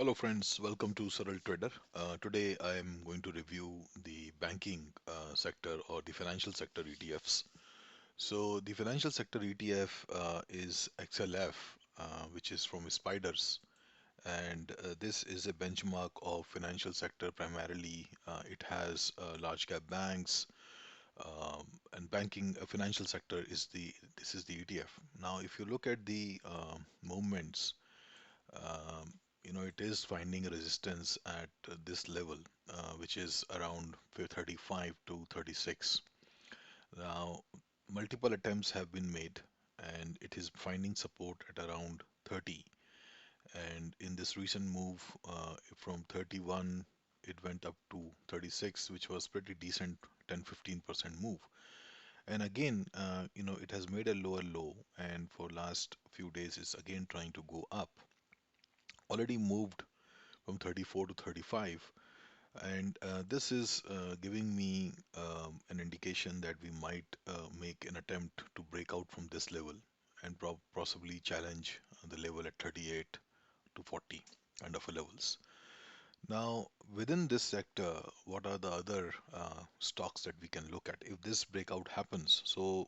Hello friends, welcome to SARAL Trader. Today I am going to review the banking sector or the financial sector ETFs. So the financial sector ETF is XLF, which is from Spiders, and this is a benchmark of financial sector primarily. It has large cap banks, and banking financial sector is the this is the ETF. Now, if you look at the movements, um, it is finding a resistance at this level, which is around 35 to 36. Now, multiple attempts have been made, and it is finding support at around 30. And in this recent move from 31, it went up to 36, which was pretty decent 10-15% move. And again, it has made a lower low, and for last few days, it's again trying to go up. Already moved from 34 to 35, and this is giving me an indication that we might make an attempt to break out from this level and possibly challenge the level at 38 to 40 kind of a levels. Now, within this sector, what are the other stocks that we can look at if this breakout happens? So,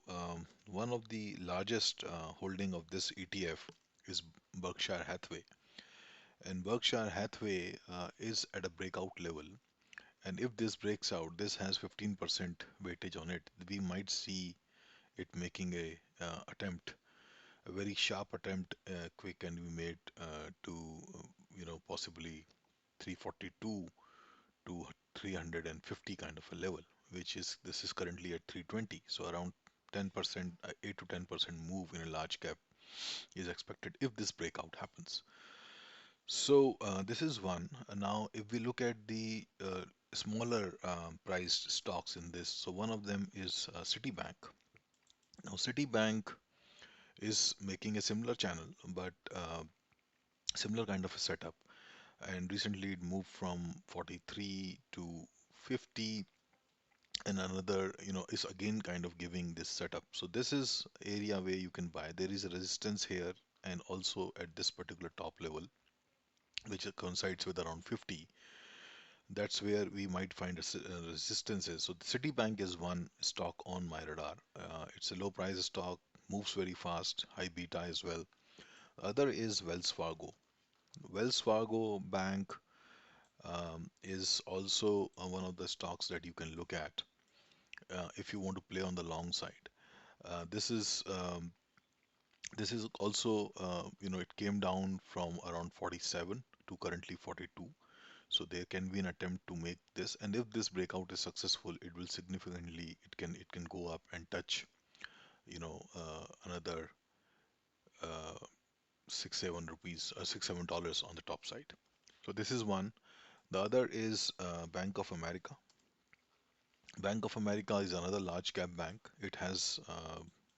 one of the largest holding of this ETF is Berkshire Hathaway, and Berkshire Hathaway is at a breakout level. And if this breaks out, this has 15% weightage on it. We might see it making a attempt, a very sharp attempt, quick, and we made to possibly 342 to 350 kind of a level, which is this is currently at 320. So around 10%, 8 to 10% move in a large cap is expected if this breakout happens. So this is one. Now, if we look at the smaller priced stocks in this, so one of them is Citibank. Now, Citibank is making a similar channel, but similar kind of a setup. And recently, it moved from 43 to 50, and another, is again kind of giving this setup. So this is area where you can buy. There is a resistance here, and also at this particular top level, which coincides with around 50. That's where we might find resistances. So the Citibank is one stock on my radar. It's a low price stock, moves very fast, high beta as well. Other is Wells Fargo. Wells Fargo Bank is also one of the stocks that you can look at if you want to play on the long side. This is also it came down from around 47 to currently 42. So there can be an attempt to make this, and if this breakout is successful, it will significantly it can go up and touch another 6-7 rupees, $6-7 on the top side. So this is one. The other is Bank of America. Bank of America is another large cap bank. It has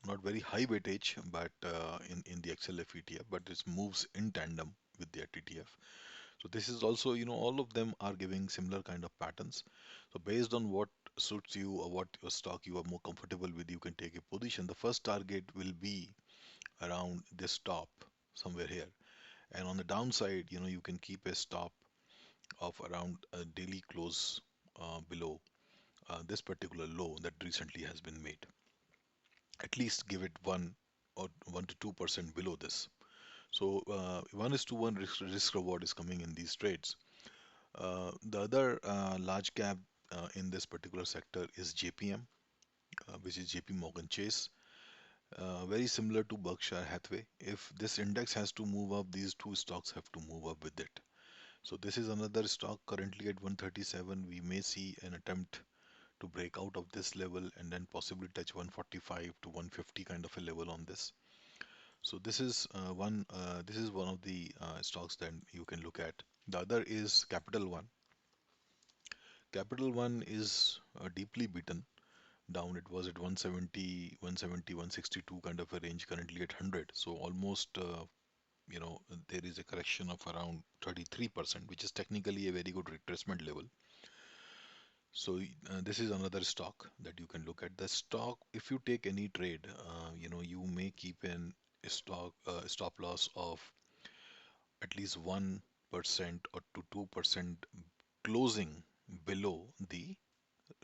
not very high weightage, but in the XLF ETF, but it moves in tandem with the ETF. So this is also, all of them are giving similar kind of patterns. So based on what suits you or what your stock you are more comfortable with, you can take a position. The first target will be around this top somewhere here. And on the downside, you can keep a stop of around a daily close below this particular low that recently has been made. At least give it 1 to 2% below this. So 1:1 risk reward is coming in these trades. The other large cap in this particular sector is JPM, which is JP Morgan Chase. Very similar to Berkshire Hathaway. If this index has to move up, these two stocks have to move up with it. So this is another stock currently at 137. We may see an attempt to break out of this level and then possibly touch 145 to 150 kind of a level on this. So this is one. This is one of the stocks that you can look at. The other is Capital One. Capital One is deeply beaten down. It was at 170, 170, 162 kind of a range, currently at 100. So almost, there is a correction of around 33%, which is technically a very good retracement level. So this is another stock that you can look at. The stock, if you take any trade, you may keep in a stock stop loss of at least one 1% or to 2% closing below the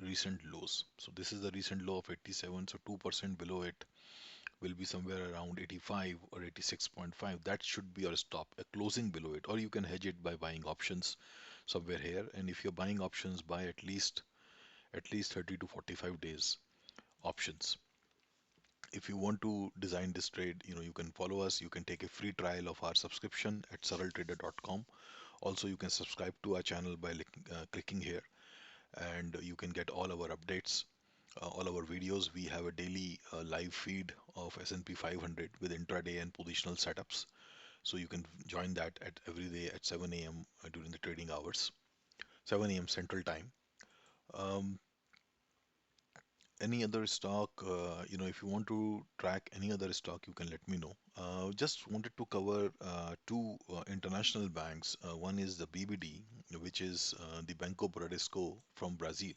recent lows. So this is the recent low of 87, so 2% below it will be somewhere around 85 or 86.5. That should be your stop, a closing below it, or you can hedge it by buying options somewhere here. And if you're buying options, buy at least 30 to 45 days options. If you want to design this trade, you can follow us. You can take a free trial of our subscription at saraltrader.com. Also, you can subscribe to our channel by clicking here, and you can get all our updates, all our videos. We have a daily live feed of S&P 500 with intraday and positional setups. So you can join that at every day at 7 a.m. During the trading hours, 7 a.m. Central Time. Um, any other stock, if you want to track any other stock, you can let me know. Just wanted to cover two international banks. One is the BBD, which is the Banco Bradesco from Brazil.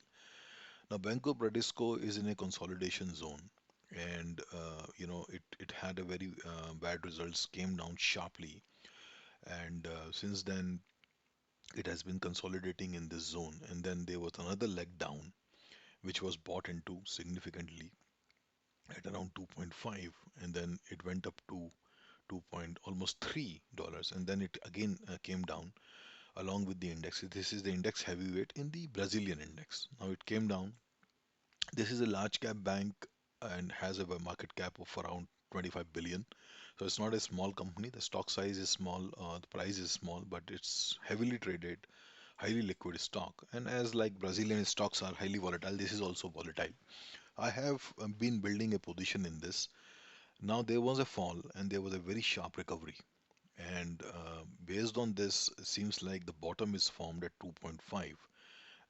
Now, Banco Bradesco is in a consolidation zone, and it had a very bad results, came down sharply, and since then it has been consolidating in this zone. And then there was another leg down, which was bought into significantly at around 2.5, and then it went up to 2 point almost $3, and then it again came down along with the index. This is the index heavyweight in the Brazilian index. Now it came down. This is a large cap bank and has a market cap of around 25 billion. So it's not a small company. The stock size is small, the price is small, but it's heavily traded, highly liquid stock. And as like Brazilian stocks are highly volatile, this is also volatile. I have been building a position in this. Now there was a fall and there was a very sharp recovery. And based on this, it seems like the bottom is formed at 2.5,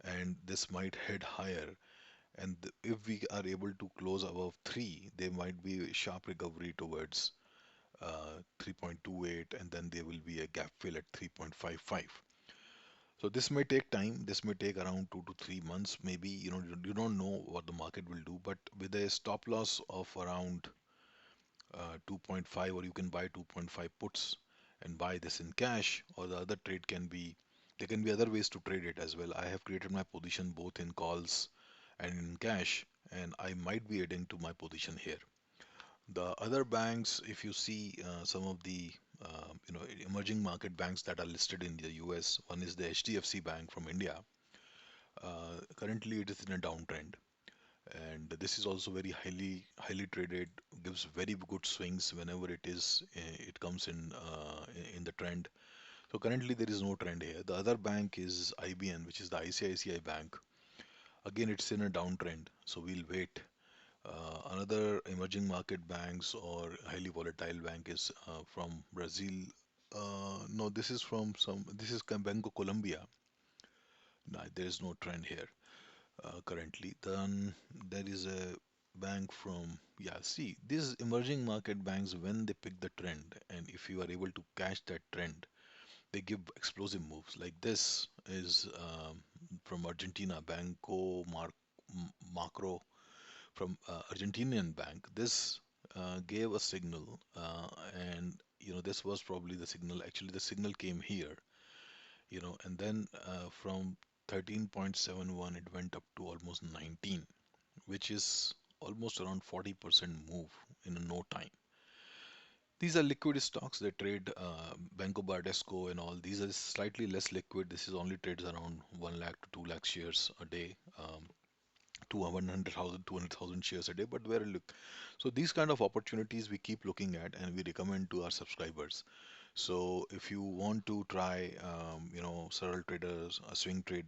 and this might head higher. And if we are able to close above 3, there might be a sharp recovery towards 3.28, and then there will be a gap fill at 3.55. So this may take time. This may take around 2 to 3 months. Maybe you don't know what the market will do, but with a stop loss of around 2.5, or you can buy 2.5 puts and buy this in cash, or the other trade can be, there can be other ways to trade it as well. I have created my position both in calls and in cash, and I might be adding to my position here. The other banks, if you see some of the emerging market banks that are listed in the US, one is the HDFC Bank from India. Currently, it is in a downtrend, and this is also very highly traded, gives very good swings whenever it comes in the trend. So currently there is no trend here. The other bank is IBN, which is the ICICI Bank. Again, it's in a downtrend, so we'll wait. Another emerging market banks or highly volatile bank is from Brazil. No, this is Banco Colombia. No, there is no trend here currently. Then there is a bank from, yeah, see, these emerging market banks, when they pick the trend, and if you are able to catch that trend, they give explosive moves. Like this is from Argentina, Macro from Argentinian bank. This gave a signal, and this was probably the signal. Actually, the signal came here, and then from 13.71 it went up to almost 19, which is almost around 40% move in no time. These are liquid stocks. They trade Banco Bradesco and all. These are slightly less liquid. This is only trades around 1 lakh to 2 lakh shares a day. To 100,000, 200,000 shares a day, but very look. So these kind of opportunities we keep looking at, and we recommend to our subscribers. So if you want to try, Saral Traders, a swing trade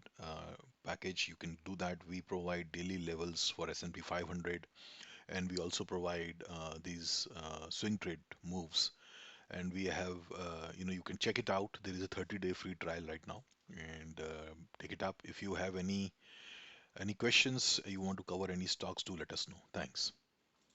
package, you can do that. We provide daily levels for S&P 500, and we also provide these swing trade moves. And we have, you can check it out. There is a 30-day free trial right now, and take it up. If you have any questions, you want to cover any stocks, do let us know. Thanks.